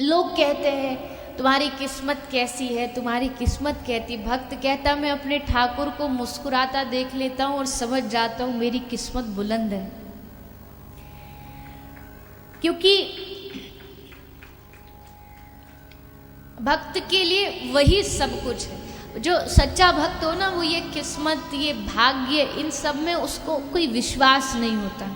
लोग कहते हैं तुम्हारी किस्मत कैसी है, तुम्हारी किस्मत कहती। भक्त कहता मैं अपने ठाकुर को मुस्कुराता देख लेता हूँ और समझ जाता हूँ मेरी किस्मत बुलंद है। क्योंकि भक्त के लिए वही सब कुछ है। जो सच्चा भक्त हो ना, वो ये किस्मत, ये भाग्य, इन सब में उसको कोई विश्वास नहीं होता।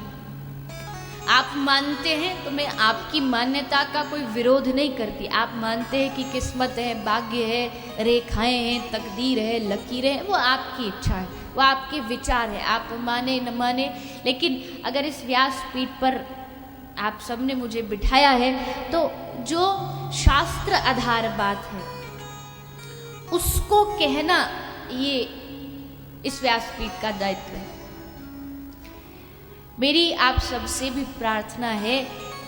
आप मानते हैं तो मैं आपकी मान्यता का कोई विरोध नहीं करती। आप मानते हैं कि किस्मत है, भाग्य है, रेखाएं हैं, तकदीर है, लकीरें हैं, वो आपकी इच्छा है, वो आपके विचार है, आप माने न माने। लेकिन अगर इस व्यासपीठ पर आप सबने मुझे बिठाया है तो जो शास्त्र आधार बात है उसको कहना ये इस व्यासपीठ का दायित्व है। मेरी आप सबसे भी प्रार्थना है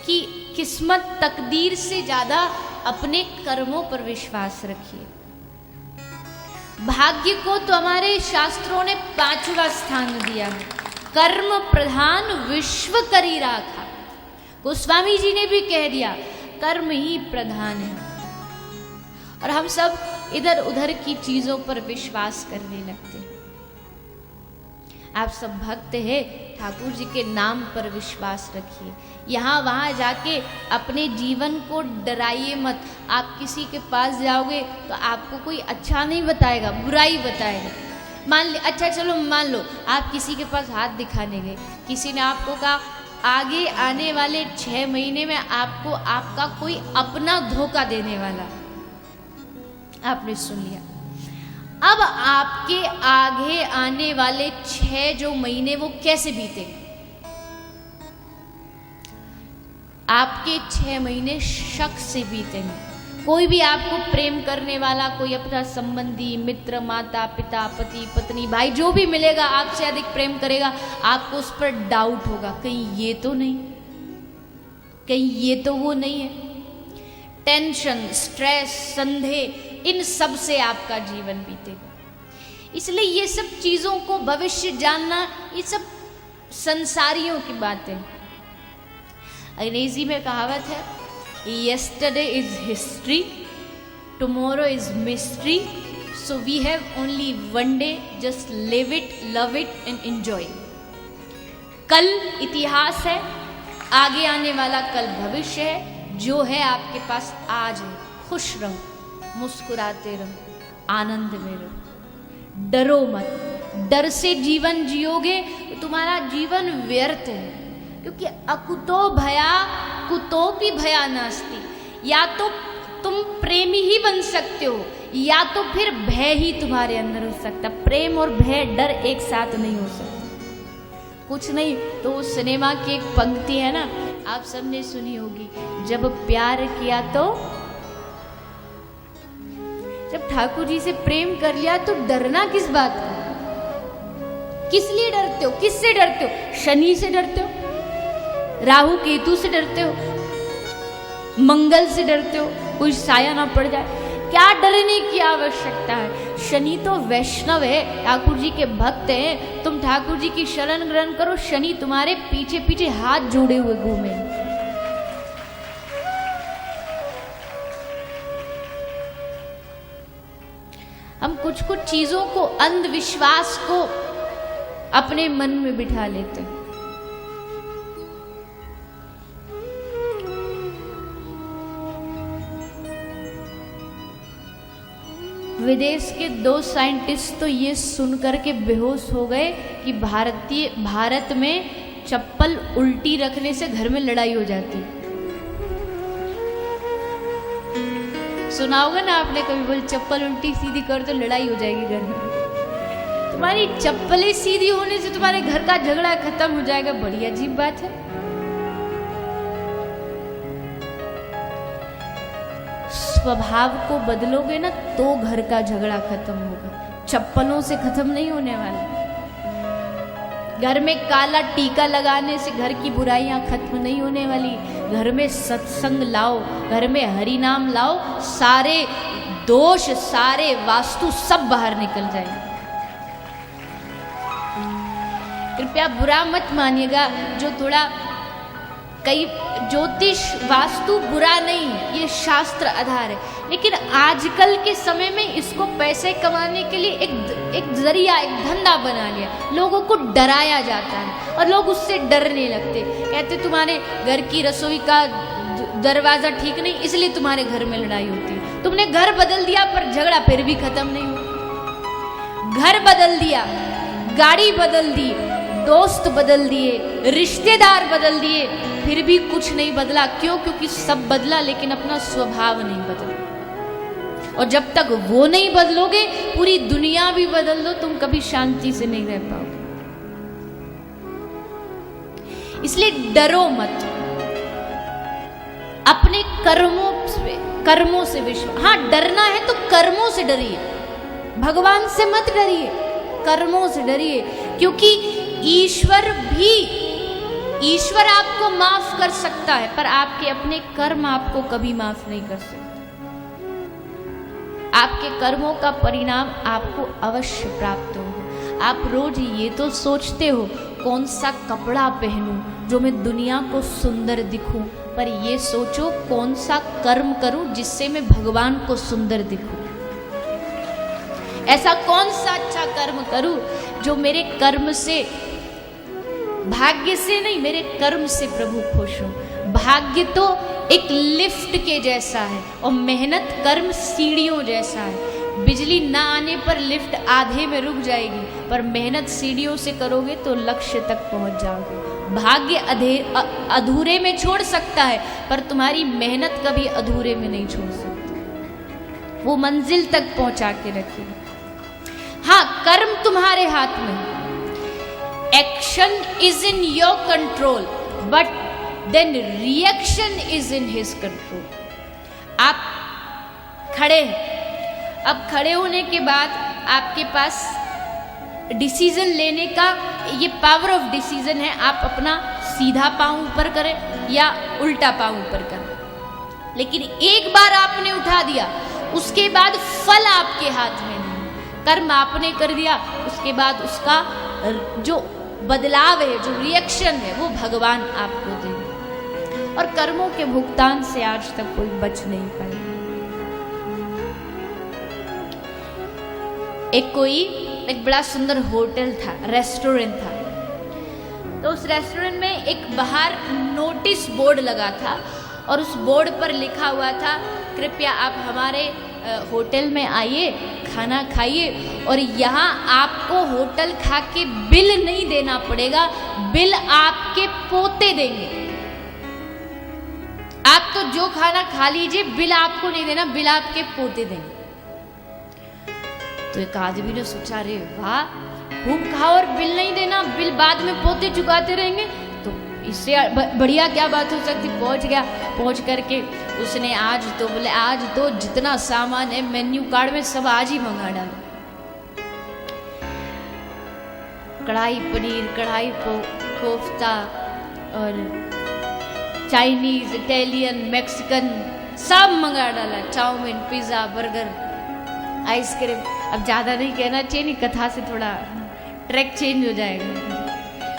कि किस्मत तकदीर से ज़्यादा अपने कर्मों पर विश्वास रखिए। भाग्य को तो हमारे शास्त्रों ने 5वां स्थान दिया है, कर्म प्रधान विश्व करी राखा। गोस्वामी जी ने भी कह दिया कर्म ही प्रधान है। और हम सब इधर उधर की चीजों पर विश्वास करने लगते हैं। आप सब भक्त हैं, ठाकुर जी के नाम पर विश्वास रखिए। यहाँ वहाँ जाके अपने जीवन को डराइए मत। आप किसी के पास जाओगे तो आपको कोई अच्छा नहीं बताएगा, बुराई बताएगा। अच्छा चलो मान लो आप किसी के पास हाथ दिखाने गए, किसी ने आपको कहा आगे आने वाले 6 महीने में आपको आपका कोई अपना धोखा देने वाला। आपने सुन लिया। अब आपके आगे आने वाले 6 जो महीने वो कैसे बीते? आपके 6 महीने शक से बीतेंगे। कोई भी आपको प्रेम करने वाला, कोई अपना संबंधी, मित्र, माता पिता, पति पत्नी, भाई, जो भी मिलेगा आपसे अधिक प्रेम करेगा, आपको उस पर डाउट होगा, कहीं ये तो नहीं, कहीं ये तो वो नहीं है। टेंशन, स्ट्रेस, संदेह, इन सब से आपका जीवन बीतेगा। इसलिए ये सब चीजों को भविष्य जानना, ये सब संसारियों की बातें। अंग्रेजी में कहावत है, yesterday is history, tomorrow is mystery, so we have only one day, just live it, love it and enjoy. कल इतिहास है, आगे आने वाला कल भविष्य है। जो है आपके पास आज है। खुश रहो, मुस्कुराते रहो, आनंद में रहो, डरो मत। डर से जीवन जियोगे तो तुम्हारा जीवन व्यर्थ है। क्योंकि अकुतो भया कुतोपि भया नास्ति। या तो तुम प्रेमी ही बन सकते हो, या तो फिर भय ही तुम्हारे अंदर हो सकता। प्रेम और भय, डर एक साथ नहीं हो सकता। कुछ नहीं तो वो सिनेमा की एक पंक्ति है ना, आप सबने सुनी होगी, जब प्यार किया तो, जब ठाकुर जी से प्रेम कर लिया तो डरना किस बात का? किस लिए डरते हो? किससे डरते हो? शनि से डरते हो, राहु केतु से डरते हो, मंगल से डरते हो, कोई साया ना पड़ जाए? क्या डरने की आवश्यकता है? शनि तो वैष्णव है, ठाकुर जी के भक्त हैं। तुम ठाकुर जी की शरण ग्रहण करो, शनि तुम्हारे पीछे पीछे हाथ जोड़े हुए घूमे। हम कुछ कुछ चीजों को, अंधविश्वास को अपने मन में बिठा लेते हैं। विदेश के 2 साइंटिस्ट तो ये सुनकर के बेहोश हो गए कि भारत में चप्पल उल्टी रखने से घर में लड़ाई हो जाती। सुना होगा ना आपने कभी, बोल चप्पल उल्टी सीधी कर तो लड़ाई हो जाएगी घर में। तुम्हारी चप्पलें सीधी होने से तुम्हारे घर का झगड़ा खत्म हो जाएगा। बड़ी अजीब बात है। स्वभाव को बदलोगे ना तो घर का झगड़ा खत्म होगा, चप्पलों से खत्म नहीं होने वाला। घर में काला टीका लगाने से घर की बुराइयां खत्म नहीं होने वाली। घर में सत्संग लाओ, घर में हरि नाम लाओ, सारे दोष, सारे वास्तु सब बाहर निकल जाएंगे। कृपया बुरा मत मानिएगा। जो थोड़ा, कई ज्योतिष वास्तु बुरा नहीं है, ये शास्त्र आधार है, लेकिन आजकल के समय में इसको पैसे कमाने के लिए एक जरिया, एक धंधा बना लिया। लोगों को डराया जाता है और लोग उससे डरने लगते, कहते तुम्हारे घर की रसोई का दरवाजा ठीक नहीं इसलिए तुम्हारे घर में लड़ाई होती है। तुमने घर बदल दिया पर झगड़ा फिर भी खत्म नहीं हुआ। घर बदल दिया, गाड़ी बदल दी, दोस्त बदल दिए, रिश्तेदार बदल दिए, फिर भी कुछ नहीं बदला। क्यों? क्योंकि सब बदला लेकिन अपना स्वभाव नहीं बदला। और जब तक वो नहीं बदलोगे पूरी दुनिया भी बदल दो, तुम कभी शांति से नहीं रह पाओगे। इसलिए डरो मत, अपने कर्मों से विश्वास। हाँ, डरना है तो कर्मों से डरिए, भगवान से मत डरिए, कर्मों से डरिए। क्योंकि ईश्वर आपको माफ कर सकता है, पर आपके अपने कर्म आपको कभी माफ नहीं कर सकते। आपके कर्मों का परिणाम आपको अवश्य प्राप्त होगा। आप रोज ये तो सोचते हो कौन सा कपड़ा पहनूं जो मैं दुनिया को सुंदर दिखूं, पर ये सोचो कौन सा कर्म करूं जिससे मैं भगवान को सुंदर दिखूं। ऐसा कौन सा अच्छा कर्म करूं जो मेरे कर्म से, भाग्य से नहीं, मेरे कर्म से प्रभु खुश हो। भाग्य तो एक लिफ्ट के जैसा है और मेहनत कर्म सीढ़ियों जैसा है। बिजली ना आने पर लिफ्ट आधे में रुक जाएगी, पर मेहनत सीढ़ियों से करोगे तो लक्ष्य तक पहुंच जाओगे। भाग्य अधूरे में छोड़ सकता है, पर तुम्हारी मेहनत कभी अधूरे में नहीं छोड़ सकती, वो मंजिल तक पहुंचा के रखेगी। हाँ, कर्म तुम्हारे हाथ में है। Action is in your control, but then reaction is in his control. आप खड़े हैं, अब खड़े होने के बाद आपके पास डिसीजन लेने का ये पावर ऑफ डिसीजन है। आप अपना सीधा पांव ऊपर करें या उल्टा पांव ऊपर करें, लेकिन एक बार आपने उठा दिया उसके बाद फल आपके हाथ में नहीं। कर्म आपने कर दिया, उसके बाद उसका जो बदलाव है, जो रिएक्शन है, वो भगवान आपको देंगे। और कर्मों के भुगतान से आज तक कोई बच नहीं पाया। एक बड़ा सुंदर होटल था, रेस्टोरेंट था, तो उस रेस्टोरेंट में एक बाहर नोटिस बोर्ड लगा था और उस बोर्ड पर लिखा हुआ था, कृपया आप हमारे होटल में आइए, खाना खाइए और यहाँ आपको होटल खा के बिल नहीं देना पड़ेगा, बिल आपके पोते देंगे। आप तो जो खाना खा लीजिए, बिल आपको नहीं देना, बिल आपके पोते देंगे। तो एक आदमी ने सोचा, रे वाह, खूब खाओ और बिल नहीं देना, बिल बाद में पोते चुकाते रहेंगे, तो इससे बढ़िया क्या बात हो सकती। पहुंच गया, पहुंच करके उसने आज तो जितना सामान है मेन्यू कार्ड में सब आज ही मंगा डालो। कढ़ाई पनीर, कढ़ाई कोफ्ता और चाइनीज, इटालियन, मैक्सिकन सब मंगा डाला। Chowmein, pizza, burger, ice cream. अब ज्यादा नहीं कहना चाहिए, नहीं कथा से थोड़ा ट्रैक चेंज हो जाएगा,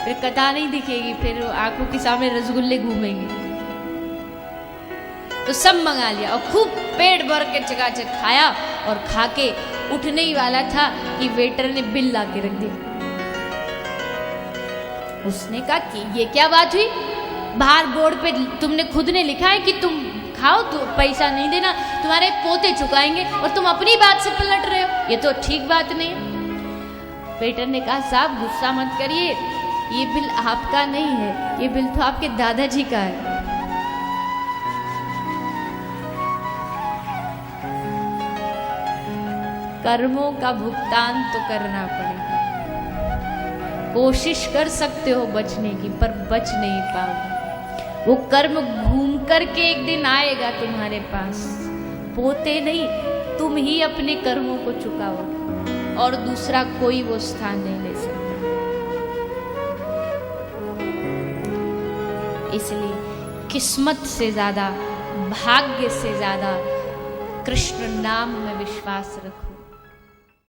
फिर कथा नहीं दिखेगी, फिर आंखों के सामने रसगुल्ले घूमेंगे। तो सब मंगा लिया और खूब पेट भर के चकाचक खाया और खा के उठने ही वाला था कि वेटर ने बिल ला के रख दिया। उसने कहा कि ये क्या बात हुई, बाहर बोर्ड पे तुमने खुद ने लिखा है कि तुम खाओ तो पैसा नहीं देना, तुम्हारे पोते चुकाएंगे, और तुम अपनी बात से पलट रहे हो, ये तो ठीक बात नहीं है। वेटर ने कहा, साहब गुस्सा मत करिए, ये बिल आपका नहीं है, ये बिल तो आपके दादाजी का है। कर्मों का भुगतान तो करना पड़ेगा। कोशिश कर सकते हो बचने की, पर बच नहीं पाओगे। वो कर्म घूम करके एक दिन आएगा तुम्हारे पास। पोते नहीं, तुम ही अपने कर्मों को चुकाओगे और दूसरा कोई वो स्थान नहीं ले सकता। इसलिए किस्मत से ज्यादा, भाग्य से ज्यादा कृष्ण नाम में विश्वास रखो।